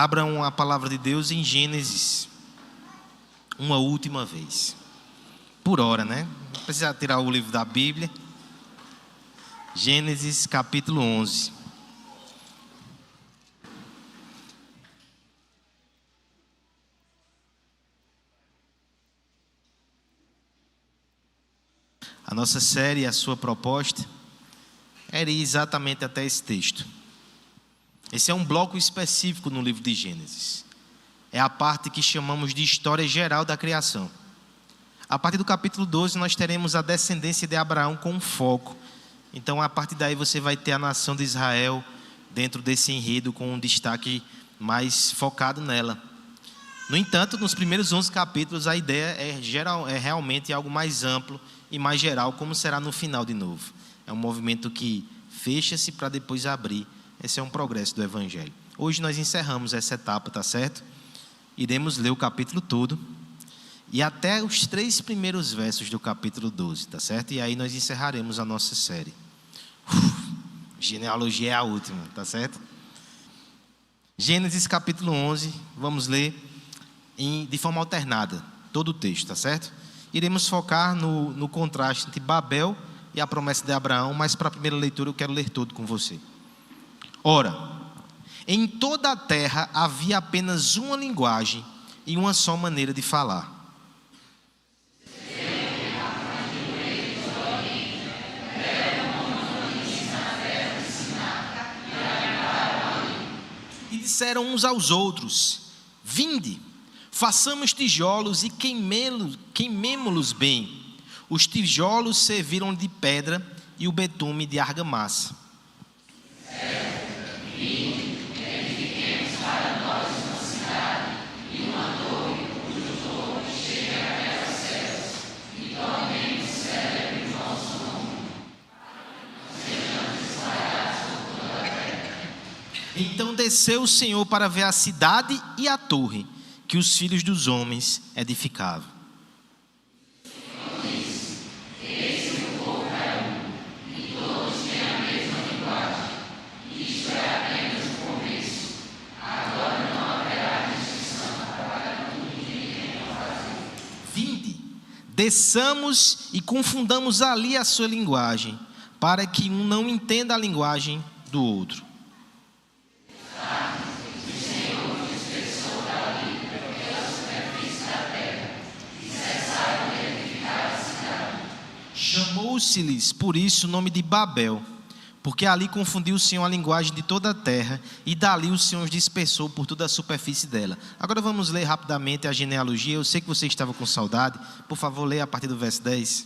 Abram a palavra de Deus em Gênesis, uma última vez. Por hora, né? Não precisa tirar o livro da Bíblia. Gênesis capítulo 11. A nossa série, a sua proposta, era ir exatamente até esse texto. Esse é um bloco específico no livro de Gênesis. É a parte que chamamos de história geral da criação. A partir do capítulo 12, nós teremos a descendência de Abraão com foco. Então, a partir daí, você vai ter a nação de Israel dentro desse enredo, com um destaque mais focado nela. No entanto, nos primeiros 11 capítulos, a ideia é realmente algo mais amplo e mais geral, como será no final de novo. É um movimento que fecha-se para depois abrir. Esse é um progresso do Evangelho. Hoje nós encerramos essa etapa, tá certo? Iremos ler o capítulo todo e até os 3 primeiros versos do capítulo 12, tá certo? E aí nós encerraremos a nossa série. Genealogia é a última, tá certo? Gênesis capítulo 11, vamos ler de forma alternada, todo o texto, tá certo? Iremos focar no contraste entre Babel e a promessa de Abraão, mas para a primeira leitura eu quero ler todo com você. Ora, em toda a terra havia apenas uma linguagem e uma só maneira de falar. E disseram uns aos outros: vinde, façamos tijolos e queimemo-los bem. Os tijolos serviram de pedra e o betume de argamassa. Então desceu o Senhor para ver a cidade e a torre que os filhos dos homens edificavam. Desçamos e confundamos ali a sua linguagem, para que um não entenda a linguagem do outro. Chamou-se-lhes por isso o nome de Babel, porque ali confundiu o Senhor a linguagem de toda a terra, e dali o Senhor os dispersou por toda a superfície dela. Agora vamos ler rapidamente a genealogia. Eu sei que você estava com saudade. Por favor, leia a partir do verso 10.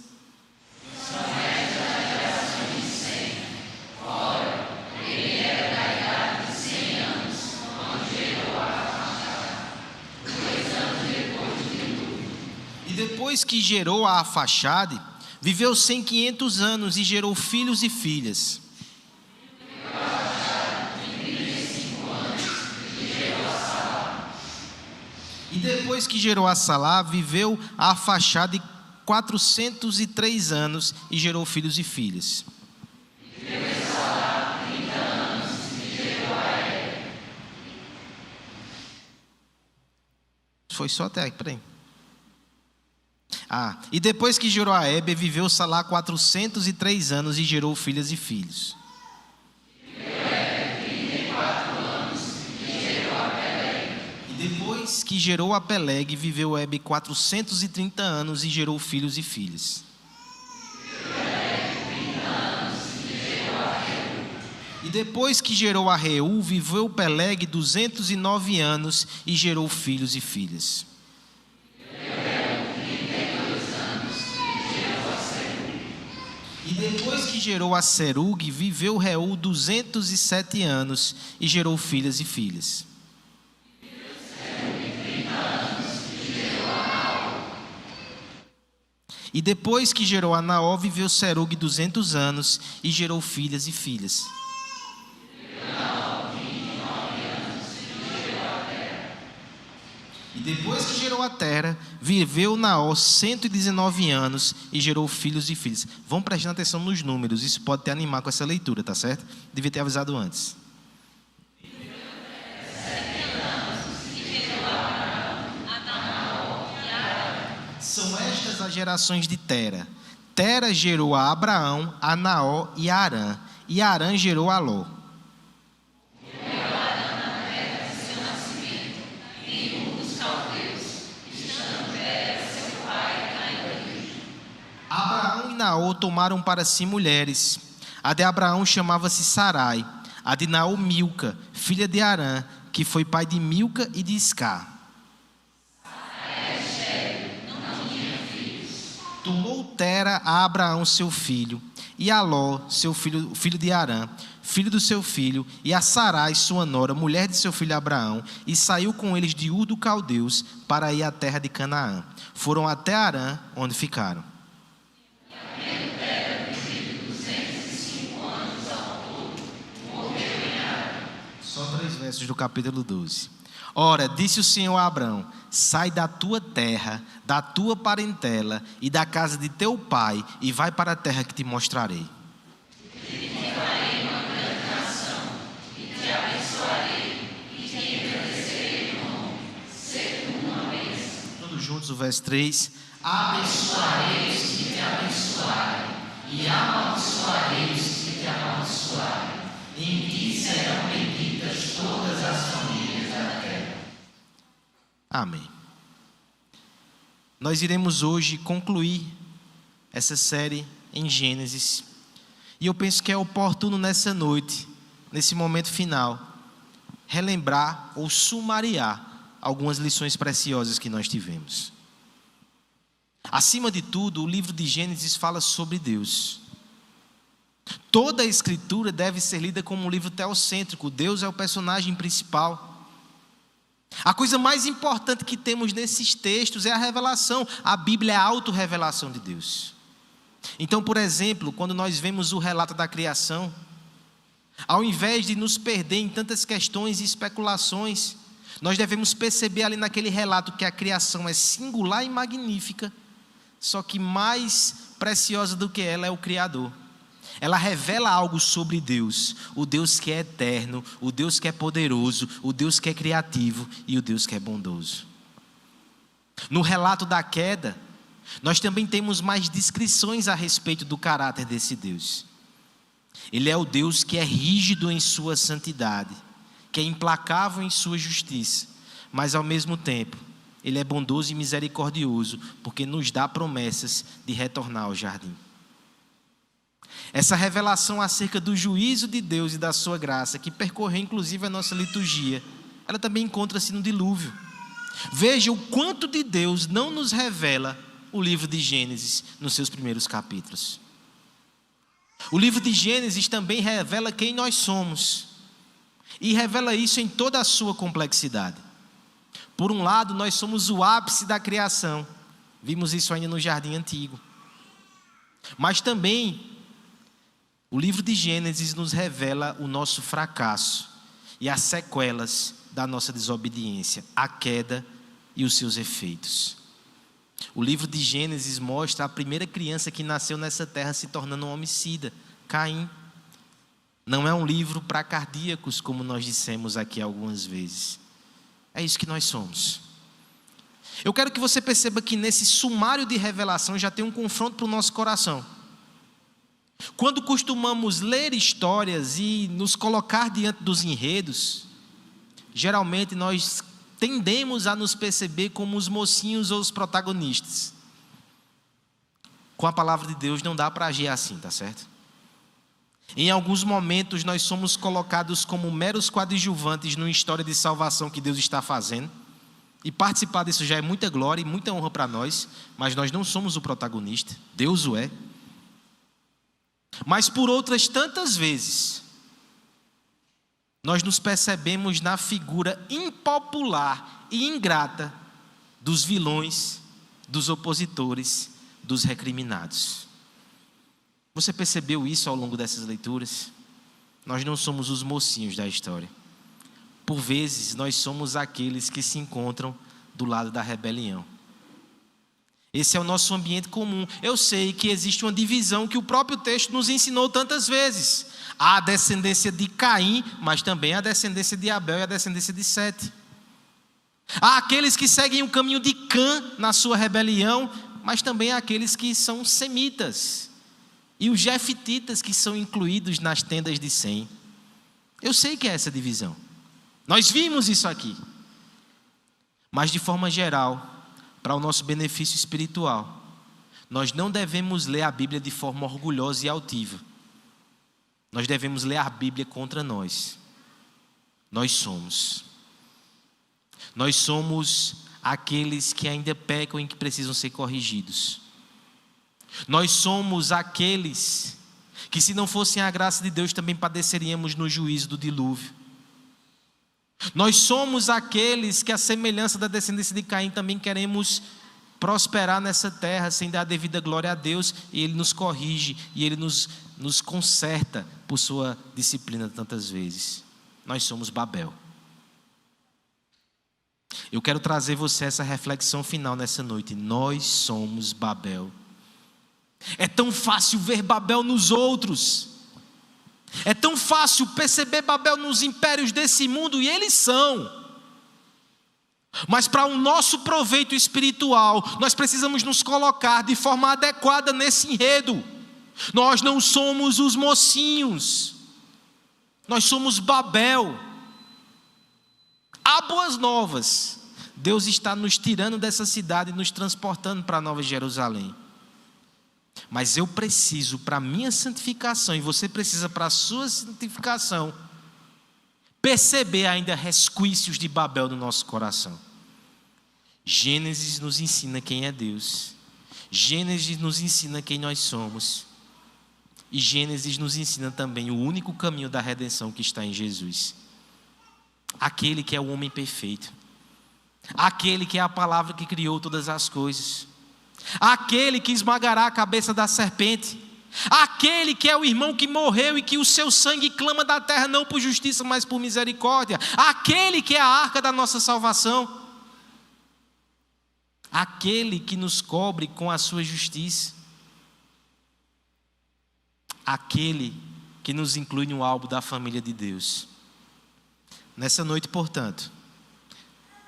E depois que gerou a Arfaxade, viveu 500 anos e gerou filhos e filhas. E depois que gerou a Salá, viveu a Arfaxade 403 anos e gerou filhos e filhas. Foi só até aqui, peraí. E depois que gerou a Éber, viveu Salá 403 anos e gerou filhas e filhos. Depois que gerou a Peleg, viveu Éber 430 anos e gerou filhos e filhas. E depois que gerou a Reu, viveu Peleg 209 anos e gerou filhos e filhas. E depois que gerou a Serug, viveu Reu 207 anos e gerou filhas e filhas. E depois que gerou a Naó, viveu Serug 200 anos e gerou filhas e filhas. E depois que gerou a Tera, viveu Naó 119 anos e gerou filhos e filhas. Vão prestando atenção nos números, isso pode te animar com essa leitura, tá certo? Devia ter avisado antes. São estas as gerações de Tera. Tera gerou a Abraão, a Naó e a Arã. E Arã gerou a Ló. Abraão e Naó tomaram para si mulheres. A de Abraão chamava-se Sarai, a de Naó Milca, filha de Arã, que foi pai de Milca e de Iscar. Tomou Tera a Abraão seu filho, e a Ló, seu filho, o filho de Arã, filho do seu filho, e a Sarai, sua nora, mulher de seu filho Abraão, e saiu com eles de Ur dos Caldeus para ir à terra de Canaã. Foram até Arã, onde ficaram. Só 3 versos do capítulo 12. Ora, disse o Senhor a Abraão: sai da tua terra, da tua parentela e da casa de teu pai, e vai para a terra que te mostrarei. Todos juntos, o verso 3. Abençoarei os que te abençoarem, e amaldiçoarei os que te amaldiçoarem. Em ti serão benditas todas as famílias da terra. Amém. Nós iremos hoje concluir essa série em Gênesis. E eu penso que é oportuno nessa noite, nesse momento final, relembrar ou sumariar algumas lições preciosas que nós tivemos. Acima de tudo, o livro de Gênesis fala sobre Deus. Toda a escritura deve ser lida como um livro teocêntrico. Deus é o personagem principal. A coisa mais importante que temos nesses textos é a revelação. A Bíblia é a autorrevelação de Deus. Então, por exemplo, quando nós vemos o relato da criação, ao invés de nos perder em tantas questões e especulações, nós devemos perceber ali naquele relato que a criação é singular e magnífica, só que mais preciosa do que ela é o Criador. Ela revela algo sobre Deus, o Deus que é eterno, o Deus que é poderoso, o Deus que é criativo e o Deus que é bondoso. No relato da queda, nós também temos mais descrições a respeito do caráter desse Deus. Ele é o Deus que é rígido em sua santidade, que é implacável em sua justiça, mas ao mesmo tempo, Ele é bondoso e misericordioso, porque nos dá promessas de retornar ao jardim. Essa revelação acerca do juízo de Deus e da sua graça, que percorreu inclusive a nossa liturgia, ela também encontra-se no dilúvio. Veja o quanto de Deus não nos revela o livro de Gênesis nos seus primeiros capítulos. O livro de Gênesis também revela quem nós somos, e revela isso em toda a sua complexidade. Por um lado, nós somos o ápice da criação, vimos isso ainda no Jardim Antigo. Mas também o livro de Gênesis nos revela o nosso fracasso e as sequelas da nossa desobediência, a queda e os seus efeitos. O livro de Gênesis mostra a primeira criança que nasceu nessa terra se tornando um homicida, Caim. Não é um livro para cardíacos, como nós dissemos aqui algumas vezes. É isso que nós somos. Eu quero que você perceba que nesse sumário de revelação já tem um confronto para o nosso coração. Quando costumamos ler histórias e nos colocar diante dos enredos, geralmente nós tendemos a nos perceber como os mocinhos ou os protagonistas. Com a palavra de Deus não dá para agir assim, tá certo? Em alguns momentos nós somos colocados como meros coadjuvantes numa história de salvação que Deus está fazendo, e participar disso já é muita glória e muita honra para nós, mas nós não somos o protagonista, Deus o é. Mas por outras tantas vezes, nós nos percebemos na figura impopular e ingrata dos vilões, dos opositores, dos recriminados. Você percebeu isso ao longo dessas leituras? Nós não somos os mocinhos da história. Por vezes, nós somos aqueles que se encontram do lado da rebelião. Esse é o nosso ambiente comum. Eu sei que existe uma divisão que o próprio texto nos ensinou tantas vezes. Há a descendência de Caim, mas também a descendência de Abel e a descendência de Sete. Há aqueles que seguem o caminho de Cã na sua rebelião, mas também há aqueles que são semitas e os jefititas que são incluídos nas tendas de Sem. Eu sei que é essa divisão. Nós vimos isso aqui. Mas de forma geral, para o nosso benefício espiritual, nós não devemos ler a Bíblia de forma orgulhosa e altiva. Nós devemos ler a Bíblia contra nós. Nós somos aqueles que ainda pecam e que precisam ser corrigidos. Nós somos aqueles que, se não fossem a graça de Deus, também padeceríamos no juízo do dilúvio. Nós somos aqueles que, à semelhança da descendência de Caim, também queremos prosperar nessa terra sem dar a devida glória a Deus, e Ele nos corrige e Ele nos conserta por sua disciplina tantas vezes. Nós somos Babel. Eu quero trazer você essa reflexão final nessa noite. Nós somos Babel. É tão fácil ver Babel nos outros. É tão fácil perceber Babel nos impérios desse mundo, e eles são. Mas para o nosso proveito espiritual, nós precisamos nos colocar de forma adequada nesse enredo. Nós não somos os mocinhos. Nós somos Babel. Há boas novas. Deus está nos tirando dessa cidade e nos transportando para a Nova Jerusalém. Mas eu preciso, para a minha santificação, e você precisa para a sua santificação, perceber ainda resquícios de Babel no nosso coração. Gênesis nos ensina quem é Deus. Gênesis nos ensina quem nós somos. E Gênesis nos ensina também o único caminho da redenção que está em Jesus. Aquele que é o homem perfeito. Aquele que é a palavra que criou todas as coisas. Aquele que esmagará a cabeça da serpente. Aquele que é o irmão que morreu e que o seu sangue clama da terra não por justiça, mas por misericórdia. Aquele que é a arca da nossa salvação. Aquele que nos cobre com a sua justiça. Aquele que nos inclui no álbum da família de Deus. Nessa noite, portanto,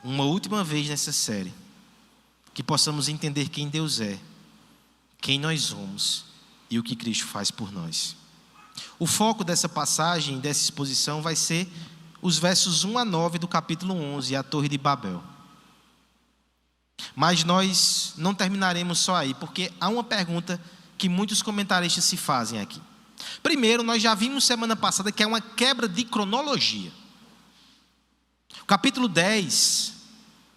uma última vez nessa série, que possamos entender quem Deus é, quem nós somos e o que Cristo faz por nós. O foco dessa passagem, dessa exposição, vai ser os versos 1 a 9 do capítulo 11, a Torre de Babel. Mas nós não terminaremos só aí, porque há uma pergunta que muitos comentaristas se fazem aqui. Primeiro, nós já vimos semana passada que é uma quebra de cronologia. O capítulo 10,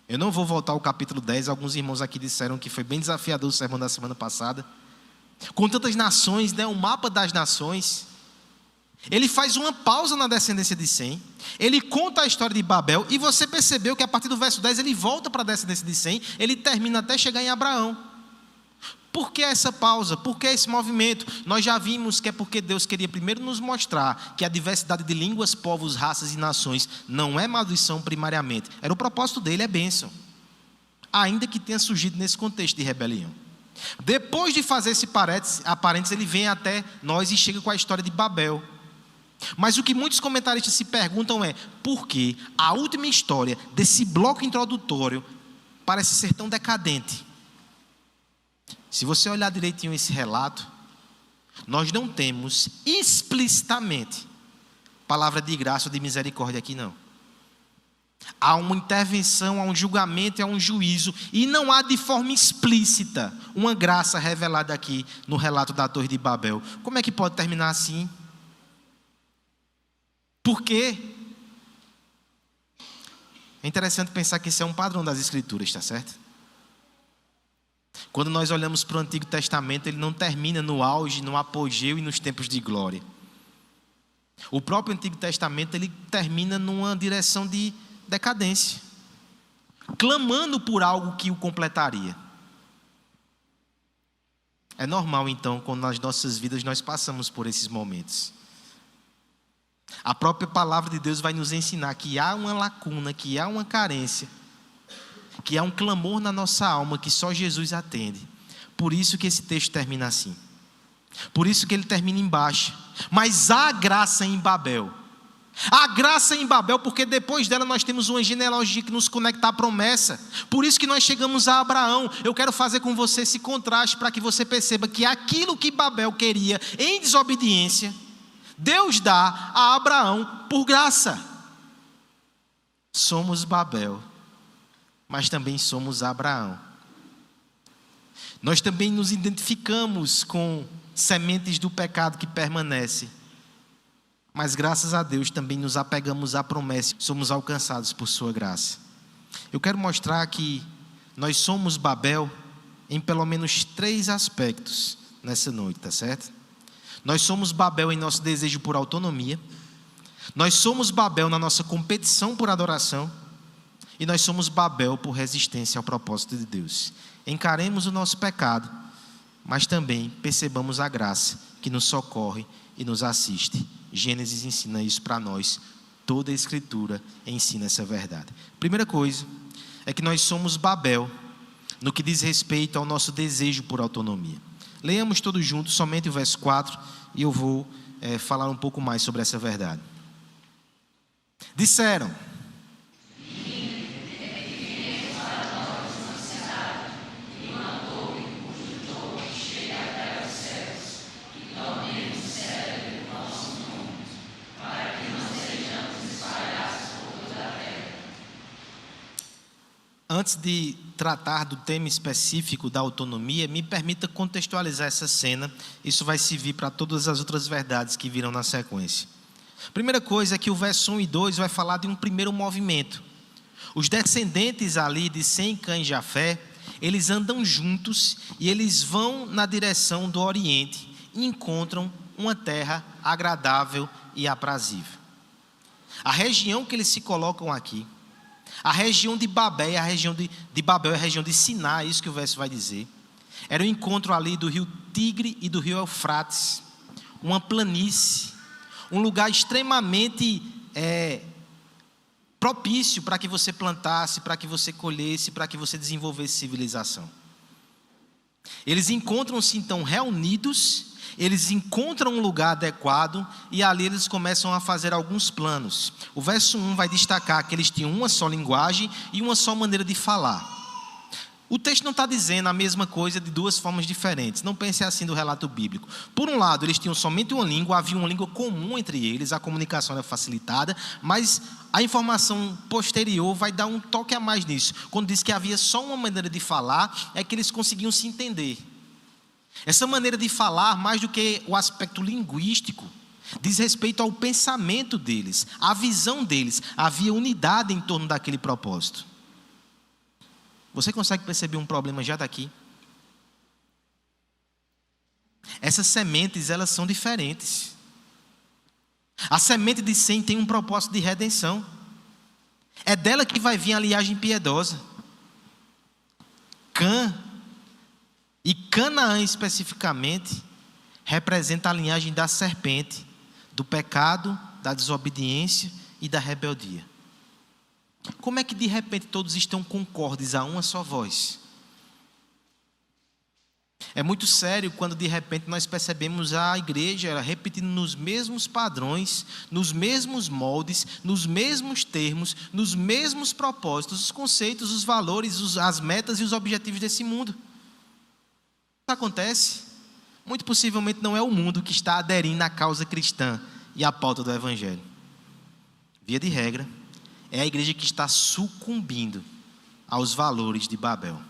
eu não vou voltar ao capítulo 10, alguns irmãos aqui disseram que foi bem desafiador o sermão da semana passada. Com tantas nações, o mapa das nações, ele faz uma pausa na descendência de Sem, ele conta a história de Babel, e você percebeu que a partir do verso 10 ele volta para a descendência de Sem, ele termina até chegar em Abraão. Por que essa pausa? Por que esse movimento? Nós já vimos que é porque Deus queria primeiro nos mostrar que a diversidade de línguas, povos, raças e nações não é maldição primariamente. Era o propósito dele, é bênção. Ainda que tenha surgido nesse contexto de rebelião. Depois de fazer esse parênteses, ele vem até nós e chega com a história de Babel. Mas o que muitos comentaristas se perguntam é: por que a última história desse bloco introdutório parece ser tão decadente? Se você olhar direitinho esse relato, nós não temos explicitamente palavra de graça ou de misericórdia aqui, não. Há uma intervenção, há um julgamento, há um juízo, e não há de forma explícita uma graça revelada aqui no relato da Torre de Babel. Como é que pode terminar assim? Por quê? É interessante pensar que isso é um padrão das Escrituras, está certo? Quando nós olhamos para o Antigo Testamento, ele não termina no auge, no apogeu e nos tempos de glória. O próprio Antigo Testamento, ele termina numa direção de decadência, clamando por algo que o completaria. É normal, então, quando nas nossas vidas nós passamos por esses momentos. A própria palavra de Deus vai nos ensinar que há uma lacuna, que há uma carência, que há um clamor na nossa alma que só Jesus atende. Por isso que esse texto termina assim. Por isso que ele termina embaixo. Mas há graça em Babel. A graça em Babel, porque depois dela nós temos uma genealogia que nos conecta à promessa. Por isso que nós chegamos a Abraão. Eu quero fazer com você esse contraste para que você perceba que aquilo que Babel queria em desobediência, Deus dá a Abraão por graça. Somos Babel, mas também somos Abraão. Nós também nos identificamos com sementes do pecado que permanecem. Mas graças a Deus também nos apegamos à promessa, somos alcançados por sua graça. Eu quero mostrar que nós somos Babel em pelo menos 3 aspectos nessa noite, tá certo? Nós somos Babel em nosso desejo por autonomia, nós somos Babel na nossa competição por adoração, e nós somos Babel por resistência ao propósito de Deus. Encaremos o nosso pecado, mas também percebamos a graça que nos socorre e nos assiste. Gênesis ensina isso para nós, toda a Escritura ensina essa verdade. Primeira coisa é que nós somos Babel no que diz respeito ao nosso desejo por autonomia. Leiamos todos juntos somente o verso 4 e eu vou falar um pouco mais sobre essa verdade. Disseram: antes de tratar do tema específico da autonomia, me permita contextualizar essa cena. Isso vai servir para todas as outras verdades que virão na sequência. Primeira coisa é que o verso 1 e 2 vai falar de um primeiro movimento. Os descendentes ali de Sem, Cã e Jafé, eles andam juntos e eles vão na direção do Oriente e encontram uma terra agradável e aprazível. A região que eles se colocam aqui, a região de Babel, é a região de Siná, isso que o verso vai dizer. Era o encontro ali do rio Tigre e do rio Eufrates, uma planície, um lugar extremamente propício para que você plantasse, para que você colhesse, para que você desenvolvesse civilização. Eles encontram-se então reunidos, eles encontram um lugar adequado e ali eles começam a fazer alguns planos. O verso 1 vai destacar que eles tinham uma só linguagem e uma só maneira de falar. O texto não está dizendo a mesma coisa de 2 formas diferentes. Não pense assim do relato bíblico. Por um lado, eles tinham somente uma língua, havia uma língua comum entre eles, a comunicação era facilitada, mas a informação posterior vai dar um toque a mais nisso. Quando diz que havia só uma maneira de falar, é que eles conseguiam se entender. Essa maneira de falar, mais do que o aspecto linguístico, diz respeito ao pensamento deles, à visão deles. Havia unidade em torno daquele propósito. Você consegue perceber um problema já daqui? Essas sementes, elas são diferentes. A semente de Sem tem um propósito de redenção. É dela que vai vir a linhagem piedosa. Cã, e Canaã especificamente, representa a linhagem da serpente, do pecado, da desobediência e da rebeldia. Como é que de repente todos estão concordes a uma só voz? É muito sério quando de repente nós percebemos a igreja repetindo nos mesmos padrões, nos mesmos moldes, nos mesmos termos, nos mesmos propósitos, os conceitos, os valores, as metas e os objetivos desse mundo. O que acontece? Muito possivelmente não é o mundo que está aderindo à causa cristã e à pauta do evangelho. Via de regra, é a igreja que está sucumbindo aos valores de Babel.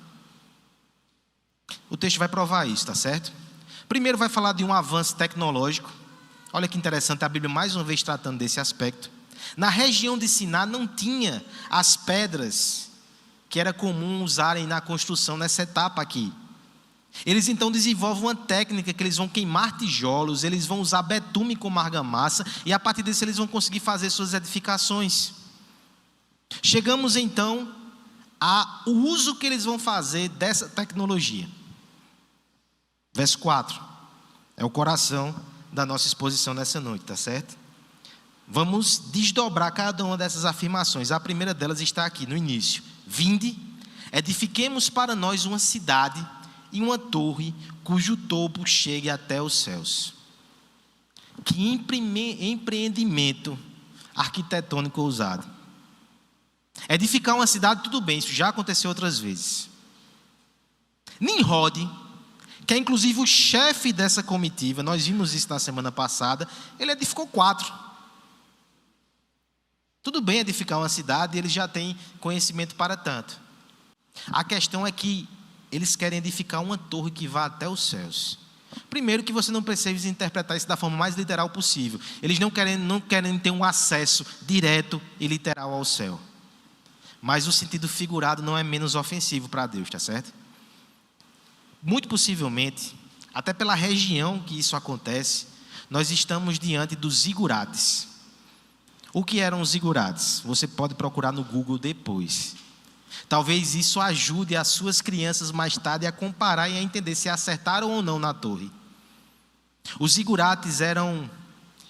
O texto vai provar isso, tá certo? Primeiro vai falar de um avanço tecnológico. Olha que interessante, a Bíblia mais uma vez tratando desse aspecto. Na região de Siná não tinha as pedras que era comum usarem na construção nessa etapa aqui. Eles então desenvolvem uma técnica que eles vão queimar tijolos, eles vão usar betume como argamassa e a partir disso eles vão conseguir fazer suas edificações. Chegamos então ao uso que eles vão fazer dessa tecnologia. Verso 4 é o coração da nossa exposição nessa noite, tá certo? Vamos desdobrar cada uma dessas afirmações. A primeira delas está aqui no início. Vinde, edifiquemos para nós uma cidade e uma torre cujo topo chegue até os céus. Que empreendimento arquitetônico ousado. Edificar uma cidade, tudo bem, isso já aconteceu outras vezes. Nimrod, que é inclusive o chefe dessa comitiva, nós vimos isso na semana passada, ele edificou 4. Tudo bem edificar uma cidade, ele já tem conhecimento para tanto. A questão é que eles querem edificar uma torre que vá até os céus. Primeiro, que você não precisa interpretar isso da forma mais literal possível. Eles não querem ter um acesso direto e literal ao céu. Mas o sentido figurado não é menos ofensivo para Deus, tá certo? Muito possivelmente, até pela região que isso acontece, nós estamos diante dos zigurates. O que eram os zigurates? Você pode procurar no Google depois. Talvez isso ajude as suas crianças mais tarde a comparar e a entender se acertaram ou não na torre. Os zigurates eram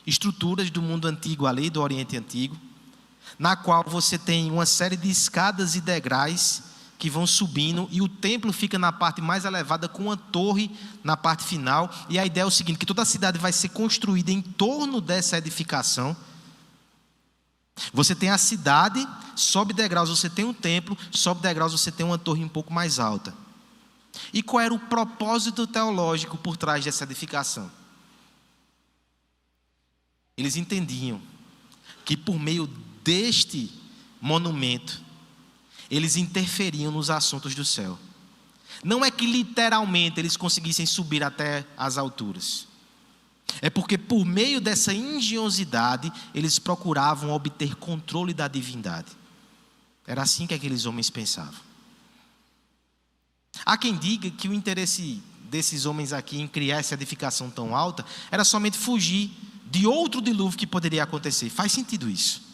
estruturas do mundo antigo, a lei do Oriente Antigo, na qual você tem uma série de escadas e degraus que vão subindo, e o templo fica na parte mais elevada com uma torre na parte final. E a ideia é o seguinte, que toda a cidade vai ser construída em torno dessa edificação. Você tem a cidade, sobe degraus, você tem um templo, sobe degraus, você tem uma torre um pouco mais alta. E qual era o propósito teológico por trás dessa edificação? Eles entendiam que por meio deste monumento, eles interferiam nos assuntos do céu. Não é que literalmente eles conseguissem subir até as alturas. É porque por meio dessa engenhosidade, eles procuravam obter controle da divindade. Era assim que aqueles homens pensavam. Há quem diga que o interesse desses homens aqui em criar essa edificação tão alta era somente fugir de outro dilúvio que poderia acontecer. Faz sentido isso.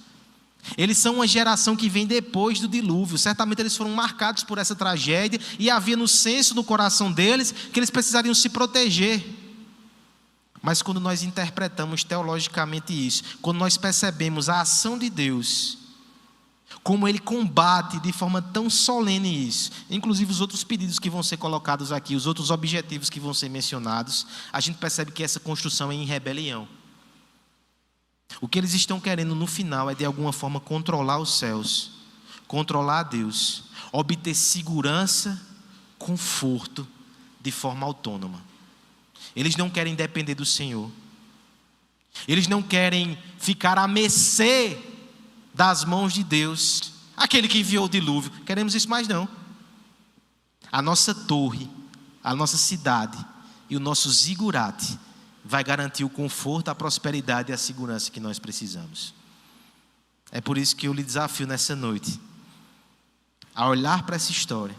Eles são uma geração que vem depois do dilúvio. Certamente eles foram marcados por essa tragédia e havia no senso do coração deles que eles precisariam se proteger. Mas quando nós interpretamos teologicamente isso, quando nós percebemos a ação de Deus, como Ele combate de forma tão solene isso, inclusive os outros pedidos que vão ser colocados aqui, os outros objetivos que vão ser mencionados, a gente percebe que essa construção é em rebelião. O que eles estão querendo no final é de alguma forma controlar os céus, controlar a Deus, obter segurança, conforto de forma autônoma. Eles não querem depender do Senhor. Eles não querem ficar à mercê das mãos de Deus, aquele que enviou o dilúvio. Queremos isso mais não. A nossa torre, a nossa cidade e o nosso zigurate vai garantir o conforto, a prosperidade e a segurança que nós precisamos. É por isso que eu lhe desafio nessa noite a olhar para essa história,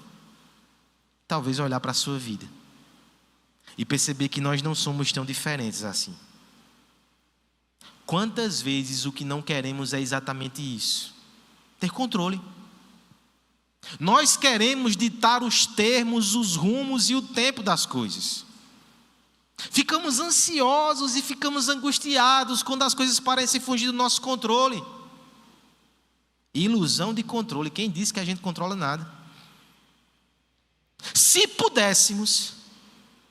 talvez olhar para a sua vida e perceber que nós não somos tão diferentes assim. Quantas vezes o que não queremos é exatamente isso? Ter controle. Nós queremos ditar os termos, os rumos e o tempo das coisas. Ficamos ansiosos e ficamos angustiados quando as coisas parecem fugir do nosso controle. Ilusão de controle. Quem disse que a gente controla nada? Se pudéssemos,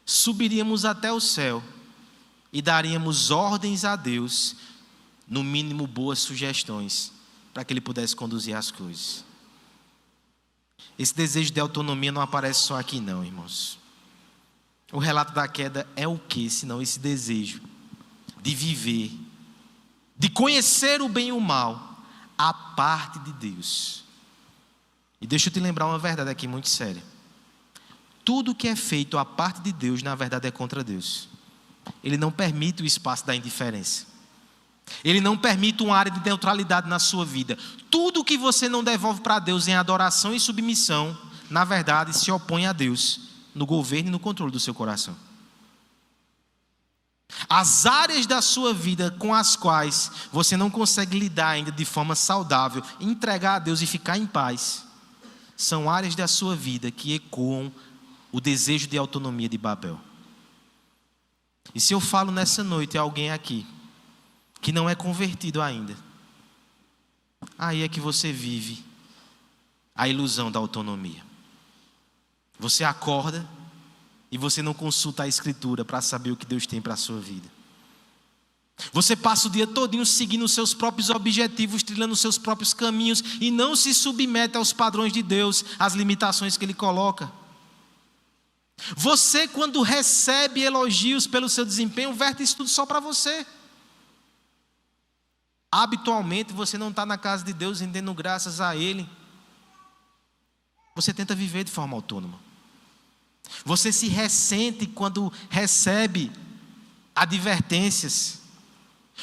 subiríamos até o céu e daríamos ordens a Deus, no mínimo boas sugestões, para que Ele pudesse conduzir as coisas. Esse desejo de autonomia não aparece só aqui não, irmãos. O relato da queda é o que, senão esse desejo de viver, de conhecer o bem e o mal, a parte de Deus. E deixa eu te lembrar uma verdade aqui muito séria. Tudo que é feito à parte de Deus, na verdade, é contra Deus. Ele não permite o espaço da indiferença. Ele não permite uma área de neutralidade na sua vida. Tudo que você não devolve para Deus em adoração e submissão, na verdade, se opõe a Deus no governo e no controle do seu coração. As áreas da sua vida com as quais você não consegue lidar ainda de forma saudável, entregar a Deus e ficar em paz, são áreas da sua vida que ecoam o desejo de autonomia de Babel. E se eu falo nessa noite a alguém aqui que não é convertido ainda, aí é que você vive a ilusão da autonomia. Você acorda e você não consulta a Escritura para saber o que Deus tem para a sua vida. Você passa o dia todinho seguindo os seus próprios objetivos, trilhando os seus próprios caminhos e não se submete aos padrões de Deus, às limitações que Ele coloca. Você, quando recebe elogios pelo seu desempenho, verte isso tudo só para você. Habitualmente você não está na casa de Deus rendendo graças a Ele. Você tenta viver de forma autônoma. Você se ressente quando recebe advertências.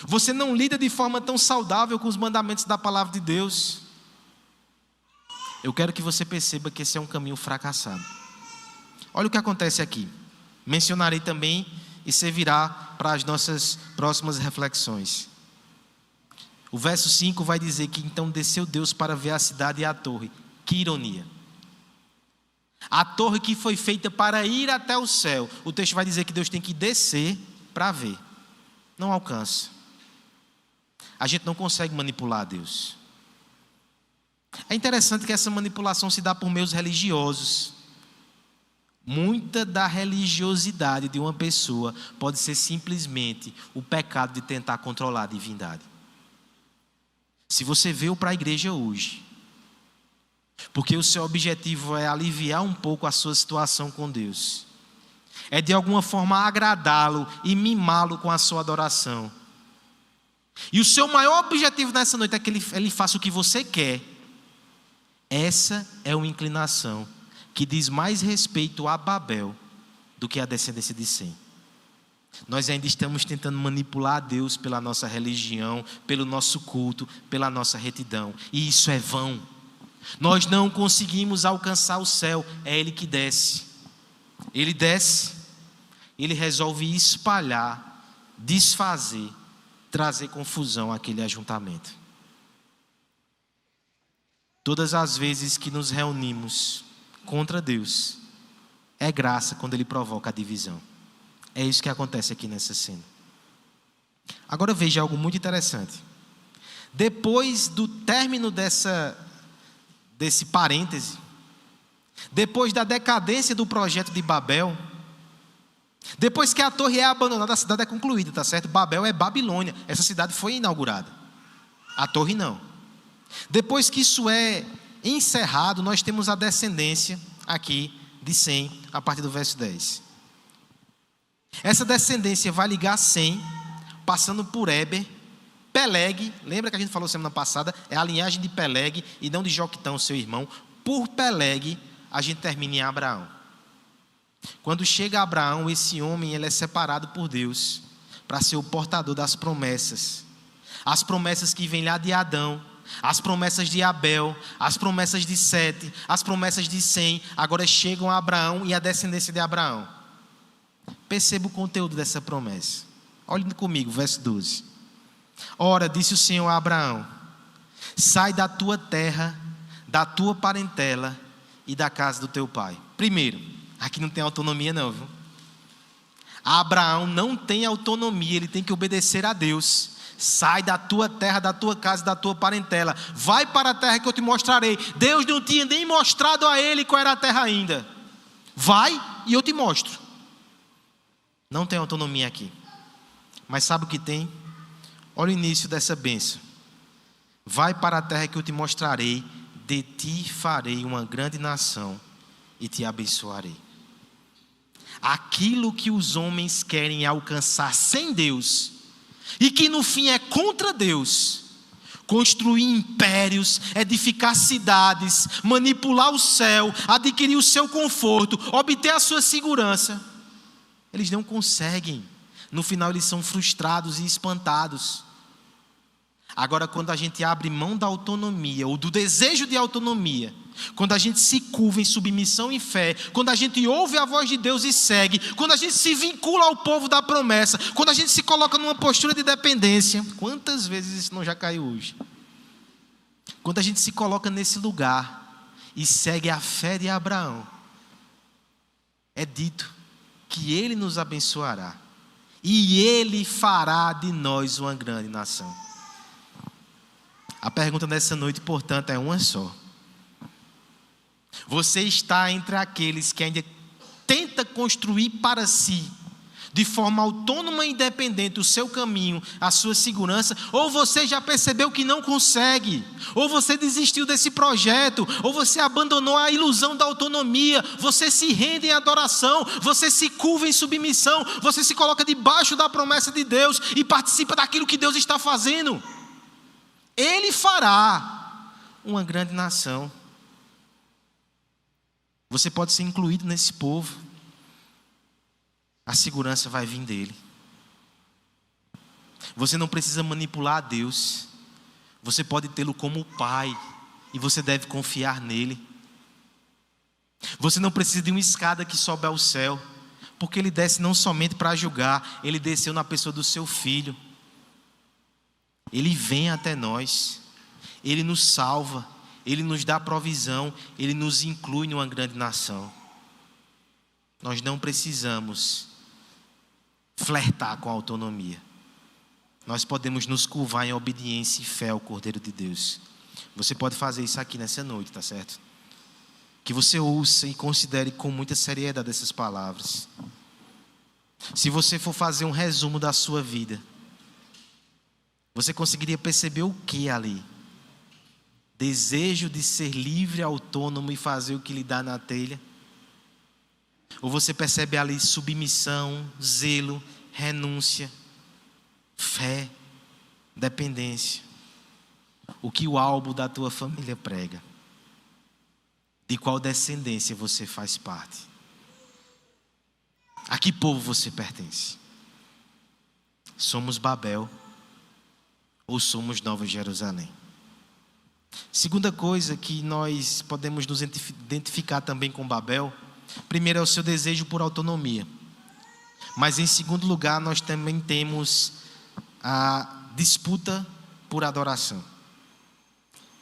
Você não lida de forma tão saudável com os mandamentos da palavra de Deus. Eu quero que você perceba que esse é um caminho fracassado. Olha o que acontece aqui. Mencionarei também e servirá para as nossas próximas reflexões. O verso 5 vai dizer que então desceu Deus para ver a cidade e a torre. Que ironia. A torre que foi feita para ir até o céu. O texto vai dizer que Deus tem que descer para ver. Não alcança. A gente não consegue manipular Deus. É interessante que essa manipulação se dá por meios religiosos. Muita da religiosidade de uma pessoa pode ser simplesmente o pecado de tentar controlar a divindade. Se você veio para a igreja hoje, porque o seu objetivo é aliviar um pouco a sua situação com Deus, é de alguma forma agradá-lo e mimá-lo com a sua adoração, e o seu maior objetivo nessa noite é que ele faça o que você quer, essa é uma inclinação que diz mais respeito a Babel do que a descendência de Sem. Nós ainda estamos tentando manipular a Deus pela nossa religião, pelo nosso culto, pela nossa retidão, e isso é vão. Nós não conseguimos alcançar o céu, é Ele que desce. Ele desce, Ele resolve espalhar, desfazer, trazer confusão àquele ajuntamento. Todas as vezes que nos reunimos contra Deus, é graça quando Ele provoca a divisão. É isso que acontece aqui nessa cena. Agora veja algo muito interessante. Depois do término desse parêntese, depois da decadência do projeto de Babel, depois que a torre é abandonada, a cidade é concluída, tá certo? Babel é Babilônia, essa cidade foi inaugurada, a torre não. Depois que isso é encerrado, nós temos a descendência aqui de Sem, a partir do verso 10. Essa descendência vai ligar Sem, passando por Éber, Peleg, lembra que a gente falou semana passada, é a linhagem de Peleg e não de Joctão, seu irmão. Por Peleg, a gente termina em Abraão. Quando chega a Abraão, esse homem ele é separado por Deus para ser o portador das promessas. As promessas que vêm lá de Adão, as promessas de Abel, as promessas de Sete, as promessas de Sem, agora chegam a Abraão e a descendência de Abraão. Perceba o conteúdo dessa promessa. Olhem comigo, verso 12. Ora, disse o Senhor a Abraão: sai da tua terra, da tua parentela e da casa do teu pai. Primeiro, aqui não tem autonomia não, viu? Abraão não tem autonomia, ele tem que obedecer a Deus. Sai da tua terra, da tua casa, da tua parentela. Vai para a terra que eu te mostrarei. Deus não tinha nem mostrado a ele qual era a terra ainda. Vai e eu te mostro. Não tem autonomia aqui. Mas sabe o que tem? Olha o início dessa bênção. Vai para a terra que eu te mostrarei. De ti farei uma grande nação e te abençoarei. Aquilo que os homens querem alcançar sem Deus, e que no fim é contra Deus, construir impérios, edificar cidades, manipular o céu, adquirir o seu conforto, obter a sua segurança, eles não conseguem. No final eles são frustrados e espantados. Agora, quando a gente abre mão da autonomia, ou do desejo de autonomia, quando a gente se curva em submissão e fé, quando a gente ouve a voz de Deus e segue, quando a gente se vincula ao povo da promessa, quando a gente se coloca numa postura de dependência, quantas vezes isso não já caiu hoje? Quando a gente se coloca nesse lugar e segue a fé de Abraão, é dito que Ele nos abençoará e Ele fará de nós uma grande nação. A pergunta dessa noite, portanto, é uma só. Você está entre aqueles que ainda tenta construir para si de forma autônoma e independente o seu caminho, a sua segurança, ou você já percebeu que não consegue, ou você desistiu desse projeto, ou você abandonou a ilusão da autonomia, você se rende em adoração, você se curva em submissão, você se coloca debaixo da promessa de Deus e participa daquilo que Deus está fazendo. Ele fará uma grande nação. Você pode ser incluído nesse povo. A segurança vai vir dele. Você não precisa manipular a Deus. Você pode tê-lo como pai e você deve confiar nele. Você não precisa de uma escada que sobe ao céu, porque ele desce não somente para julgar, ele desceu na pessoa do seu filho. Ele vem até nós, ele nos salva, ele nos dá provisão, ele nos inclui numa grande nação. Nós não precisamos flertar com a autonomia. Nós podemos nos curvar em obediência e fé ao Cordeiro de Deus. Você pode fazer isso aqui nessa noite, tá certo? Que você ouça e considere com muita seriedade essas palavras. Se você for fazer um resumo da sua vida, você conseguiria perceber o que ali? Desejo de ser livre, autônomo e fazer o que lhe dá na telha? Ou você percebe ali submissão, zelo, renúncia, fé, dependência? O que o álbum da tua família prega? De qual descendência você faz parte? A que povo você pertence? Somos Babel ou somos Nova Jerusalém? Segunda coisa que nós podemos nos identificar também com Babel, primeiro é o seu desejo por autonomia. Mas em segundo lugar, nós também temos a disputa por adoração.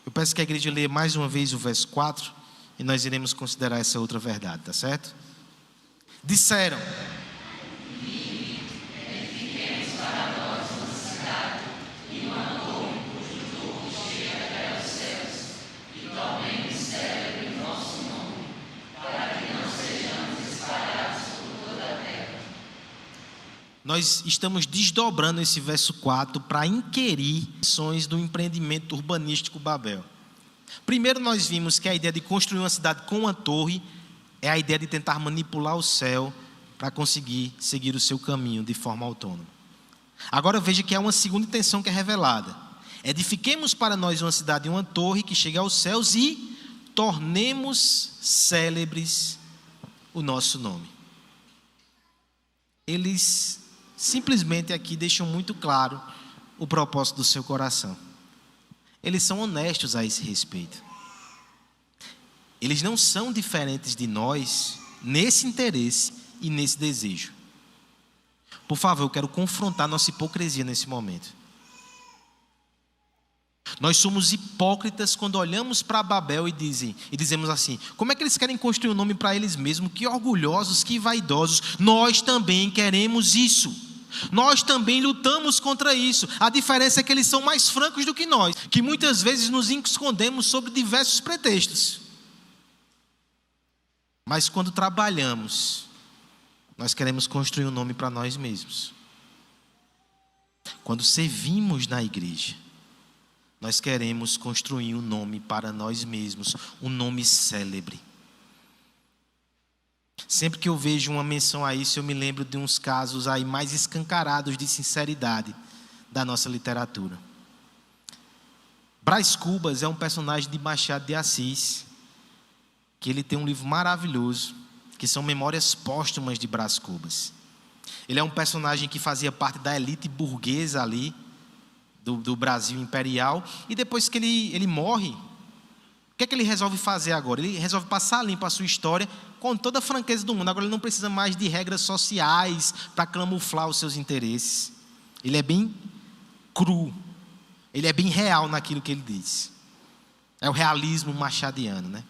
Eu peço que a igreja leia mais uma vez o verso 4 e nós iremos considerar essa outra verdade, tá certo? Disseram: nós estamos desdobrando esse verso 4 para inquirir ações do empreendimento urbanístico Babel. Primeiro nós vimos que a ideia de construir uma cidade com uma torre é a ideia de tentar manipular o céu para conseguir seguir o seu caminho de forma autônoma. Agora veja que há uma segunda intenção que é revelada. Edifiquemos para nós uma cidade e uma torre que chegue aos céus e tornemos célebres o nosso nome. Eles simplesmente aqui deixam muito claro o propósito do seu coração. Eles são honestos a esse respeito. Eles não são diferentes de nós nesse interesse e nesse desejo. Por favor, eu quero confrontar nossa hipocrisia nesse momento. Nós somos hipócritas quando olhamos para Babel e dizemos assim: como é que eles querem construir um nome para eles mesmos? Que orgulhosos, que vaidosos. Nós também queremos isso. Nós também lutamos contra isso. A diferença é que eles são mais francos do que nós, que muitas vezes nos escondemos sob diversos pretextos. Mas quando trabalhamos, nós queremos construir um nome para nós mesmos. Quando servimos na igreja, nós queremos construir um nome para nós mesmos, um nome célebre. Sempre que eu vejo uma menção a isso, eu me lembro de uns casos aí mais escancarados de sinceridade da nossa literatura. Brás Cubas é um personagem de Machado de Assis, que ele tem um livro maravilhoso, que são Memórias Póstumas de Brás Cubas. Ele é um personagem que fazia parte da elite burguesa ali, do Brasil imperial, e depois que ele morre, o que é que ele resolve fazer agora? Ele resolve passar limpo a sua história com toda a franqueza do mundo. Agora ele não precisa mais de regras sociais para camuflar os seus interesses. Ele é bem cru, ele é bem real naquilo que ele diz. É o realismo machadiano, né?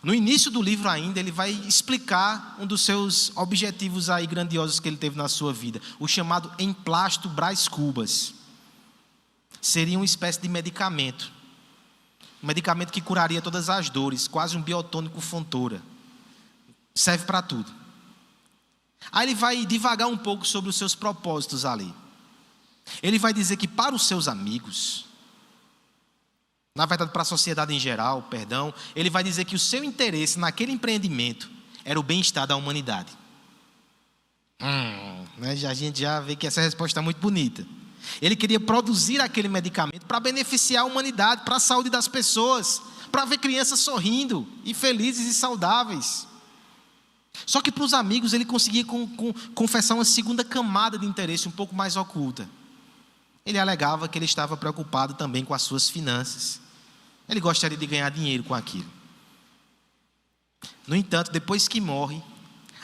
No início do livro ainda, ele vai explicar um dos seus objetivos aí grandiosos que ele teve na sua vida, o chamado emplasto Brás Cubas. Seria uma espécie de medicamento. Um medicamento que curaria todas as dores, quase um biotônico fontoura. Serve para tudo. Aí ele vai divagar um pouco sobre os seus propósitos ali. Ele vai dizer que para os seus amigos, na verdade para a sociedade em geral, perdão, ele vai dizer que o seu interesse naquele empreendimento era o bem-estar da humanidade. Né? A gente já vê que essa resposta é muito bonita. Ele queria produzir aquele medicamento para beneficiar a humanidade, para a saúde das pessoas, para ver crianças sorrindo e felizes e saudáveis. Só que para os amigos ele conseguia confessar uma segunda camada de interesse um pouco mais oculta. Ele alegava que ele estava preocupado também com as suas finanças. Ele gostaria de ganhar dinheiro com aquilo. No entanto, depois que morre,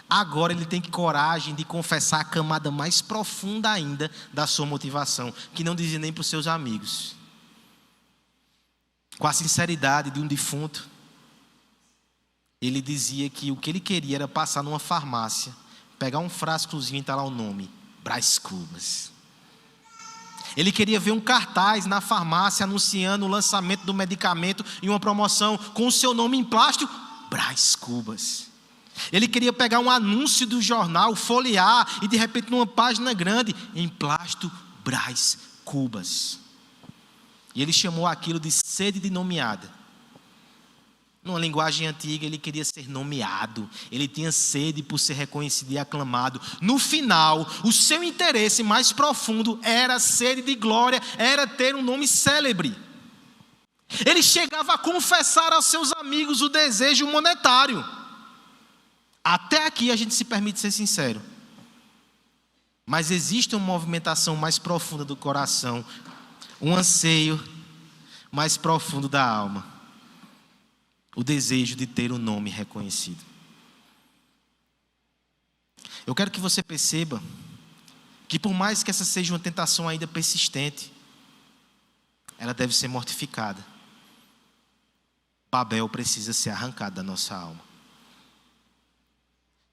agora ele tem coragem de confessar a camada mais profunda ainda da sua motivação, que não dizia nem para os seus amigos. Com a sinceridade de um defunto, ele dizia que o que ele queria era passar numa farmácia, pegar um frascozinho e estar lá o nome, Brás Cubas. Ele queria ver um cartaz na farmácia anunciando o lançamento do medicamento e uma promoção com o seu nome em plástico, Brás Cubas. Ele queria pegar um anúncio do jornal, folhear e de repente numa página grande, em plástico, Brás Cubas. E ele chamou aquilo de sede de nomeada. Numa linguagem antiga, ele queria ser nomeado. Ele tinha sede por ser reconhecido e aclamado. No final, o seu interesse mais profundo era a sede de glória, era ter um nome célebre. Ele chegava a confessar aos seus amigos o desejo monetário. Até aqui a gente se permite ser sincero. Mas existe uma movimentação mais profunda do coração, um anseio mais profundo da alma. O desejo de ter um nome reconhecido. Eu quero que você perceba que por mais que essa seja uma tentação ainda persistente, ela deve ser mortificada. Babel precisa ser arrancado da nossa alma.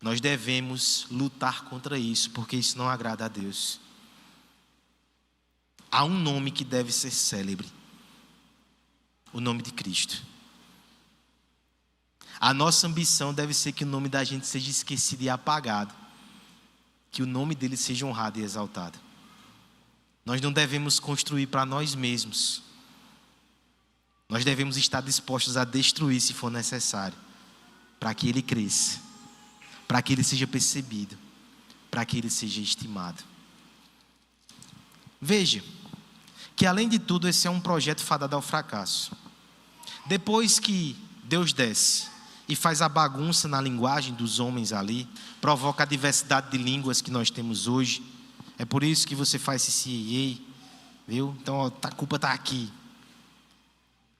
Nós devemos lutar contra isso, porque isso não agrada a Deus. Há um nome que deve ser célebre. O nome de Cristo. A nossa ambição deve ser que o nome da gente seja esquecido e apagado. Que o nome dele seja honrado e exaltado. Nós não devemos construir para nós mesmos. Nós devemos estar dispostos a destruir se for necessário. Para que ele cresça. Para que ele seja percebido. Para que ele seja estimado. Veja, que além de tudo esse é um projeto fadado ao fracasso. Depois que Deus desce e faz a bagunça na linguagem dos homens ali, provoca a diversidade de línguas que nós temos hoje. É por isso que você faz esse ei, viu? Então a culpa está aqui.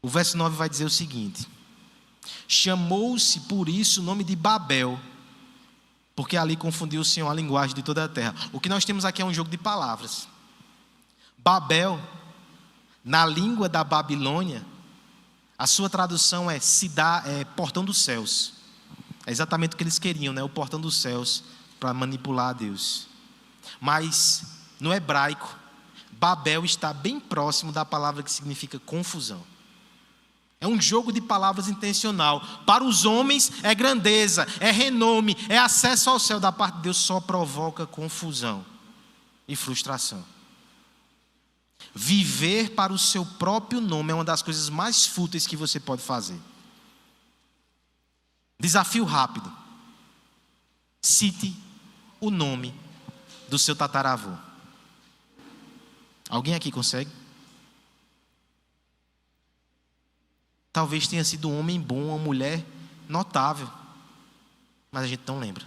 O verso 9 vai dizer o seguinte: chamou-se por isso o nome de Babel, porque ali confundiu o Senhor a linguagem de toda a terra. O que nós temos aqui é um jogo de palavras. Babel, na língua da Babilônia, a sua tradução é portão dos céus. É exatamente o que eles queriam, né? O portão dos céus, para manipular a Deus. Mas no hebraico, Babel está bem próximo da palavra que significa confusão. É um jogo de palavras intencional. Para os homens é grandeza, é renome, é acesso ao céu. Da parte de Deus só provoca confusão e frustração. Viver para o seu próprio nome é uma das coisas mais fúteis que você pode fazer. Desafio rápido. Cite o nome do seu tataravô. Alguém aqui consegue? Talvez tenha sido um homem bom, uma mulher notável, mas a gente não lembra.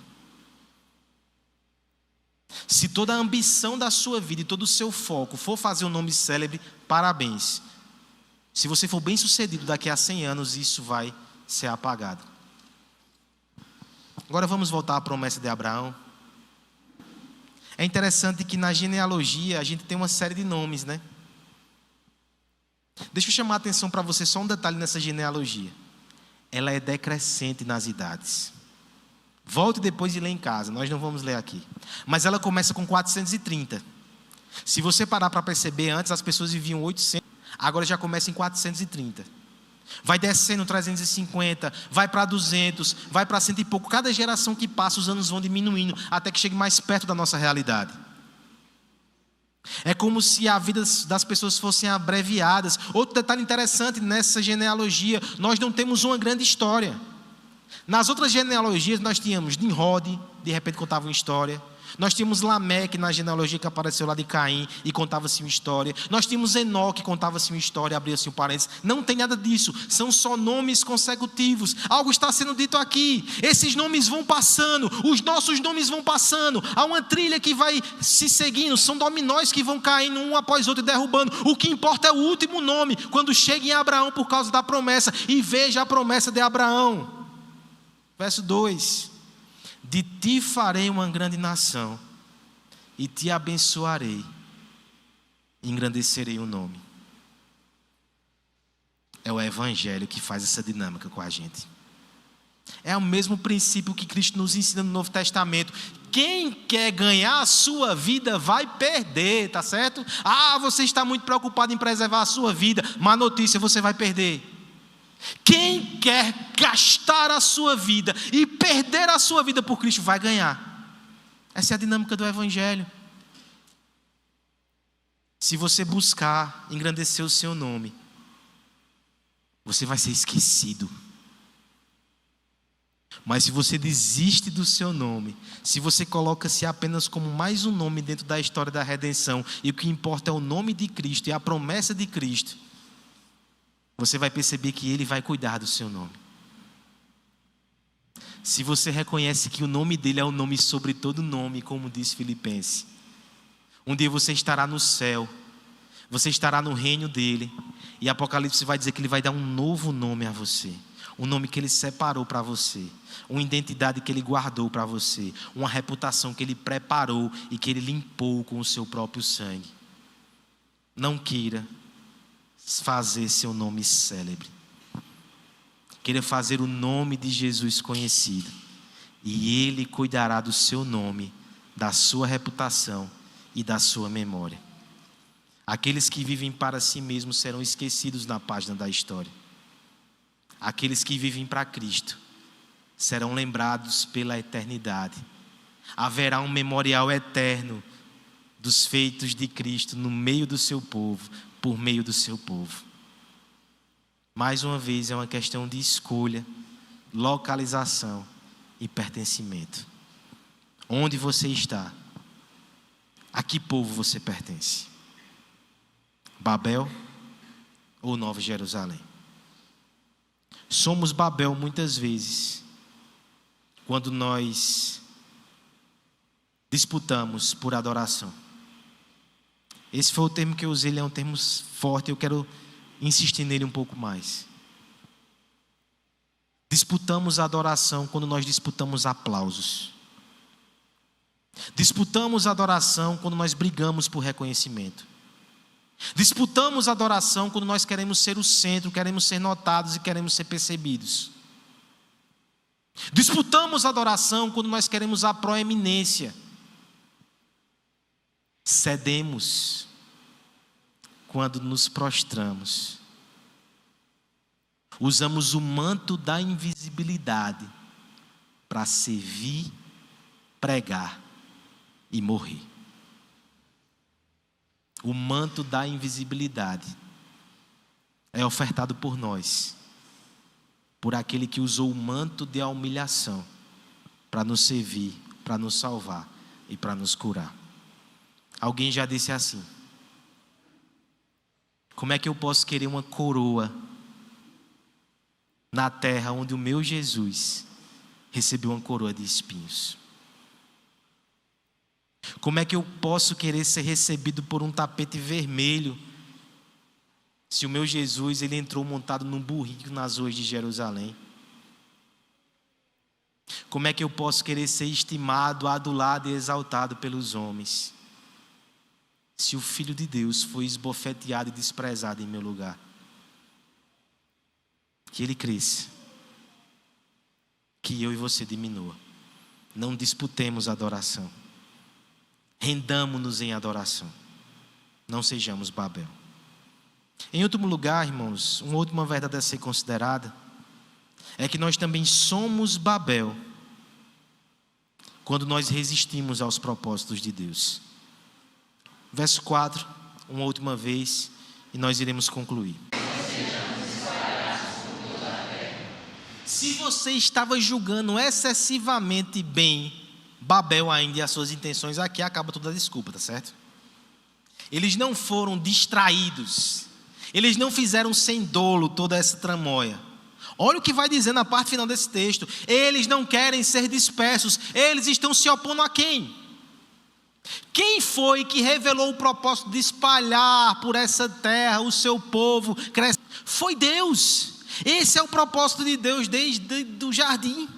Se toda a ambição da sua vida e todo o seu foco for fazer um nome célebre, parabéns. Se você for bem sucedido daqui a 100 anos, isso vai ser apagado. Agora vamos voltar à promessa de Abraão. É interessante que na genealogia a gente tem uma série de nomes, né? Deixa eu chamar a atenção para você só um detalhe nessa genealogia. Ela é decrescente nas idades. Volte depois e lê em casa, nós não vamos ler aqui. Mas ela começa com 430. Se você parar para perceber, antes as pessoas viviam 800, agora já começa em 430. Vai descendo 350, vai para 200, vai para 100 e pouco. Cada geração que passa, os anos vão diminuindo, até que chegue mais perto da nossa realidade. É como se a vida das pessoas fossem abreviadas. Outro detalhe interessante nessa genealogia: nós não temos uma grande história. Nas outras genealogias nós tínhamos Nimrod, de repente contava uma história. Nós tínhamos Lameque na genealogia que apareceu lá de Caim e contava-se uma história. Nós tínhamos Enoque, contava-se uma história, abria-se um parênteses. Não tem nada disso, são só nomes consecutivos. Algo está sendo dito aqui. Esses nomes vão passando, os nossos nomes vão passando. Há uma trilha que vai se seguindo, são dominós que vão caindo um após outro e derrubando. O que importa é o último nome, quando chega em Abraão por causa da promessa. E veja a promessa de Abraão. Verso 2: de ti farei uma grande nação, e te abençoarei, e engrandecerei o nome. É o Evangelho que faz essa dinâmica com a gente. É o mesmo princípio que Cristo nos ensina no Novo Testamento. Quem quer ganhar a sua vida vai perder, tá certo? Você está muito preocupado em preservar a sua vida. Má notícia, você vai perder. Quem quer gastar a sua vida e perder a sua vida por Cristo vai ganhar. Essa é a dinâmica do Evangelho. Se você buscar engrandecer o seu nome, você vai ser esquecido. Mas se você desiste do seu nome, se você coloca-se apenas como mais um nome dentro da história da redenção, e o que importa é o nome de Cristo e a promessa de Cristo, você vai perceber que Ele vai cuidar do seu nome. Se você reconhece que o nome dEle é o nome sobre todo nome, como diz Filipenses, um dia você estará no céu, você estará no reino dEle, e Apocalipse vai dizer que Ele vai dar um novo nome a você, um nome que Ele separou para você, uma identidade que Ele guardou para você, uma reputação que Ele preparou e que Ele limpou com o seu próprio sangue. Não queira fazer seu nome célebre. Queira fazer o nome de Jesus conhecido, e Ele cuidará do seu nome, da sua reputação e da sua memória. Aqueles que vivem para si mesmos serão esquecidos na página da história. Aqueles que vivem para Cristo serão lembrados pela eternidade. Haverá um memorial eterno dos feitos de Cristo no meio do seu povo, por meio do seu povo. Mais uma vez, é uma questão de escolha, localização e pertencimento. Onde você está? A que povo você pertence? Babel ou Nova Jerusalém? Somos Babel muitas vezes quando nós disputamos por adoração. Esse foi o termo que eu usei, ele é um termo forte, eu quero insistir nele um pouco mais. Disputamos a adoração quando nós disputamos aplausos. Disputamos a adoração quando nós brigamos por reconhecimento. Disputamos a adoração quando nós queremos ser o centro, queremos ser notados e queremos ser percebidos. Disputamos a adoração quando nós queremos a proeminência. Cedemos quando nos prostramos. Usamos o manto da invisibilidade para servir, pregar e morrer. O manto da invisibilidade é ofertado por nós, por aquele que usou o manto de humilhação para nos servir, para nos salvar e para nos curar. Alguém já disse assim: como é que eu posso querer uma coroa na terra onde o meu Jesus recebeu uma coroa de espinhos? Como é que eu posso querer ser recebido por um tapete vermelho se o meu Jesus ele entrou montado num burrinho nas ruas de Jerusalém? Como é que eu posso querer ser estimado, adulado e exaltado pelos homens se o Filho de Deus foi esbofeteado e desprezado em meu lugar? Que Ele cresça, que eu e você diminua. Não disputemos a adoração. Rendamo-nos em adoração. Não sejamos Babel. Em último lugar, irmãos, uma última verdade a ser considerada é que nós também somos Babel quando nós resistimos aos propósitos de Deus. Verso 4, uma última vez, e nós iremos concluir. Se você estava julgando excessivamente bem Babel ainda e as suas intenções, aqui acaba toda a desculpa, tá certo? Eles não foram distraídos, eles não fizeram sem dolo toda essa tramóia. Olha o que vai dizer na parte final desse texto: eles não querem ser dispersos, eles estão se opondo a quem? Quem foi que revelou o propósito de espalhar por essa terra o seu povo? Foi Deus. Esse é o propósito de Deus desde o jardim: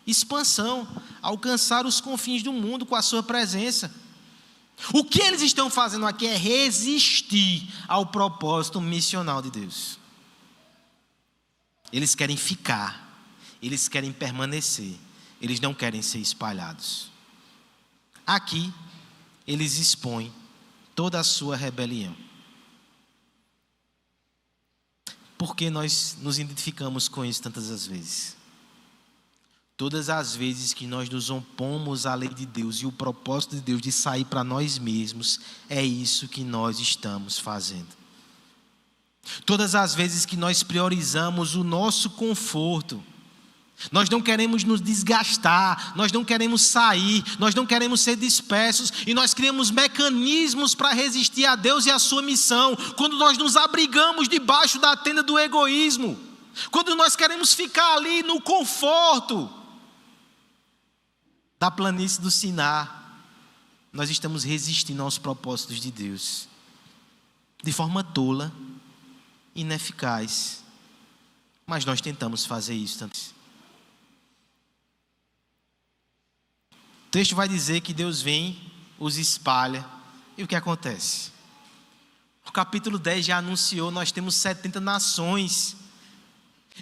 expansão, alcançar os confins do mundo com a sua presença. O que eles estão fazendo aqui é resistir ao propósito missional de Deus. Eles querem ficar, eles querem permanecer, eles não querem ser espalhados. Aqui, eles expõem toda a sua rebelião. Por que nós nos identificamos com isso tantas as vezes? Todas as vezes que nós nos opomos à lei de Deus e o propósito de Deus de sair para nós mesmos, é isso que nós estamos fazendo. Todas as vezes que nós priorizamos o nosso conforto, nós não queremos nos desgastar, nós não queremos sair, nós não queremos ser dispersos, e nós criamos mecanismos para resistir a Deus e a sua missão, quando nós nos abrigamos debaixo da tenda do egoísmo, quando nós queremos ficar ali no conforto da planície do Siná, nós estamos resistindo aos propósitos de Deus, de forma tola, ineficaz, mas nós tentamos fazer isso tanto. O texto vai dizer que Deus vem, os espalha, e o que acontece? O capítulo 10 já anunciou: nós temos 70 nações.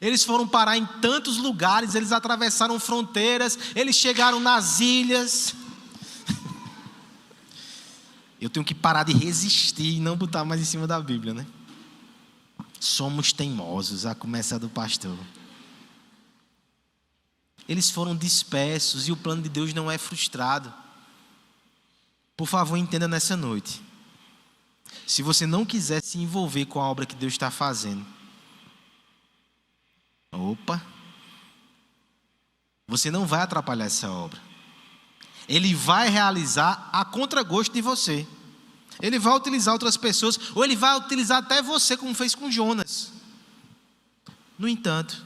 Eles foram parar em tantos lugares, eles atravessaram fronteiras, eles chegaram nas ilhas. Eu tenho que parar de resistir e não botar mais em cima da Bíblia, né? Somos teimosos, a começar do pastor. Eles foram dispersos e o plano de Deus não é frustrado. Por favor, entenda nessa noite: se você não quiser se envolver com a obra que Deus está fazendo, você não vai atrapalhar essa obra. Ele vai realizar a contragosto de você. Ele vai utilizar outras pessoas, ou ele vai utilizar até você, como fez com Jonas. No entanto,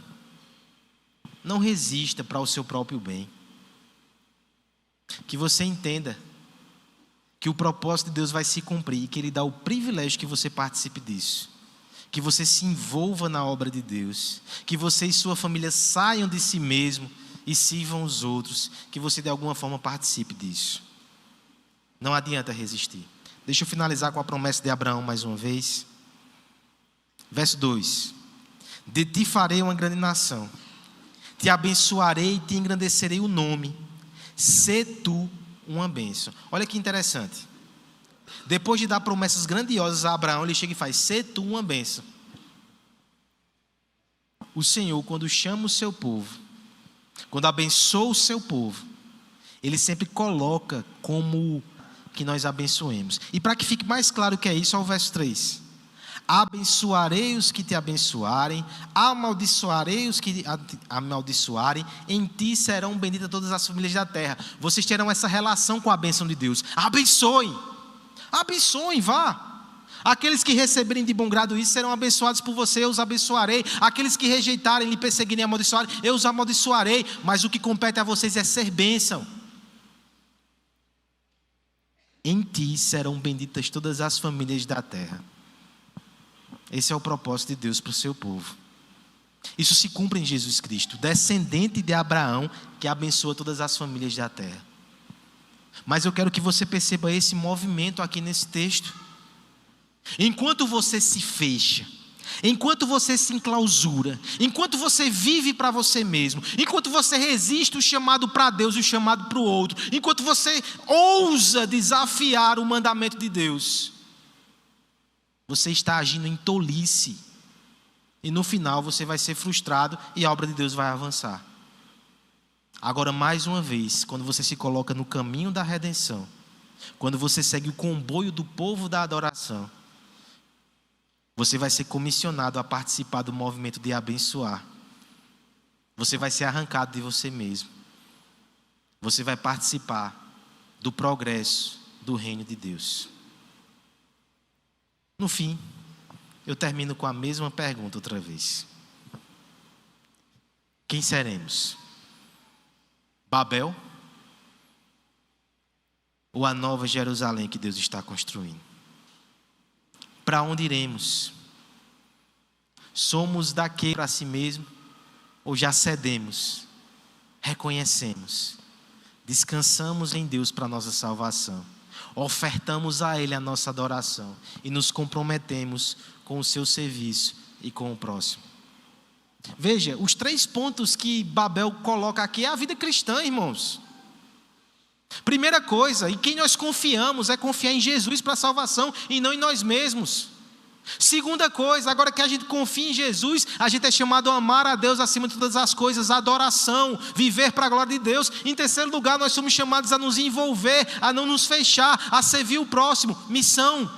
não resista para o seu próprio bem. Que você entenda que o propósito de Deus vai se cumprir e que Ele dá o privilégio que você participe disso. Que você se envolva na obra de Deus. Que você e sua família saiam de si mesmo e sirvam os outros. Que você de alguma forma participe disso. Não adianta resistir. Deixa eu finalizar com a promessa de Abraão mais uma vez. Verso 2: de ti farei uma grande nação, te abençoarei e te engrandecerei o nome, sê tu uma bênção. Olha que interessante. Depois de dar promessas grandiosas a Abraão, ele chega e faz: sê tu uma bênção. O Senhor, quando chama o seu povo, quando abençoa o seu povo, Ele sempre coloca como que nós abençoemos. E para que fique mais claro o que é isso, olha o verso 3: abençoarei os que te abençoarem, amaldiçoarei os que amaldiçoarem, em ti serão benditas todas as famílias da terra. Vocês terão essa relação com a bênção de Deus. Abençoem, abençoem, vá. Aqueles que receberem de bom grado isso serão abençoados por você, eu os abençoarei. Aqueles que rejeitarem, lhe perseguirem e amaldiçoarem, eu os amaldiçoarei. Mas o que compete a vocês é ser bênção. Em ti serão benditas todas as famílias da terra. Esse é o propósito de Deus para o seu povo. Isso se cumpre em Jesus Cristo, descendente de Abraão, que abençoa todas as famílias da terra. Mas eu quero que você perceba esse movimento aqui nesse texto. Enquanto você se fecha, enquanto você se enclausura, enquanto você vive para você mesmo, enquanto você resiste o chamado para Deus e o chamado para o outro, enquanto você ousa desafiar o mandamento de Deus, Você está agindo em tolice. E no final você vai ser frustrado e a obra de Deus vai avançar. Agora, mais uma vez, quando você se coloca no caminho da redenção, quando você segue o comboio do povo da adoração, você vai ser comissionado a participar do movimento de abençoar. Você vai ser arrancado de você mesmo. Você vai participar do progresso do reino de Deus. No fim, eu termino com a mesma pergunta outra vez. Quem seremos? Babel? Ou a nova Jerusalém que Deus está construindo? Para onde iremos? Somos daquele para si mesmo? Ou já cedemos? Reconhecemos? Descansamos em Deus para a nossa salvação? Ofertamos a Ele a nossa adoração e nos comprometemos com o seu serviço e com o próximo? Veja, os 3 pontos que Babel coloca aqui é a vida cristã, irmãos. Primeira coisa, em quem nós confiamos é confiar em Jesus para a salvação e não em nós mesmos. Segunda coisa, agora que a gente confia em Jesus, a gente é chamado a amar a Deus acima de todas as coisas, adoração, viver para a glória de Deus. Em terceiro lugar, nós somos chamados a nos envolver, a não nos fechar, a servir o próximo, missão.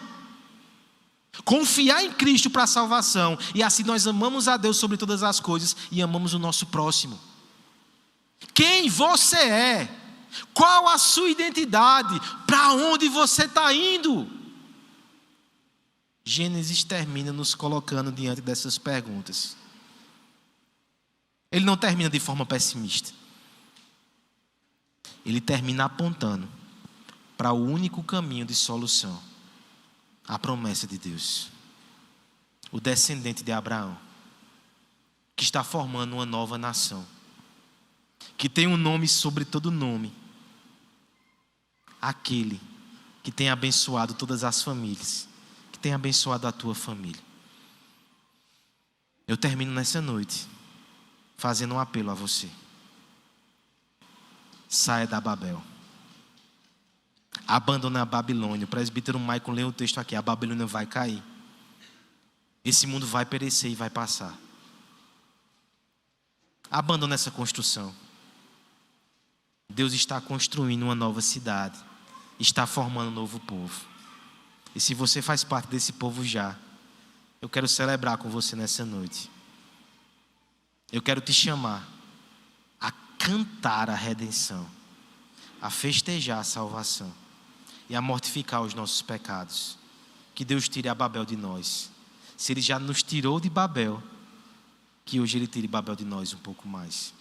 Confiar em Cristo para a salvação, e assim nós amamos a Deus sobre todas as coisas e amamos o nosso próximo. Quem você é? Qual a sua identidade? Para onde você está indo? Gênesis termina nos colocando diante dessas perguntas. Ele não termina de forma pessimista. Ele termina apontando para o único caminho de solução. A promessa de Deus. O descendente de Abraão, que está formando uma nova nação, que tem um nome sobre todo nome. Aquele que tem abençoado todas as famílias, que tem abençoado a tua família. Eu termino nessa noite fazendo um apelo a você. Saia da Babel. Abandona a Babilônia. O presbítero Maicon leu o texto aqui. A Babilônia vai cair. Esse mundo vai perecer e vai passar. Abandona essa construção. Deus está construindo uma nova cidade. Está formando um novo povo. E se você faz parte desse povo já, eu quero celebrar com você nessa noite. Eu quero te chamar a cantar a redenção, a festejar a salvação e a mortificar os nossos pecados. Que Deus tire a Babel de nós. Se Ele já nos tirou de Babel, que hoje Ele tire Babel de nós um pouco mais.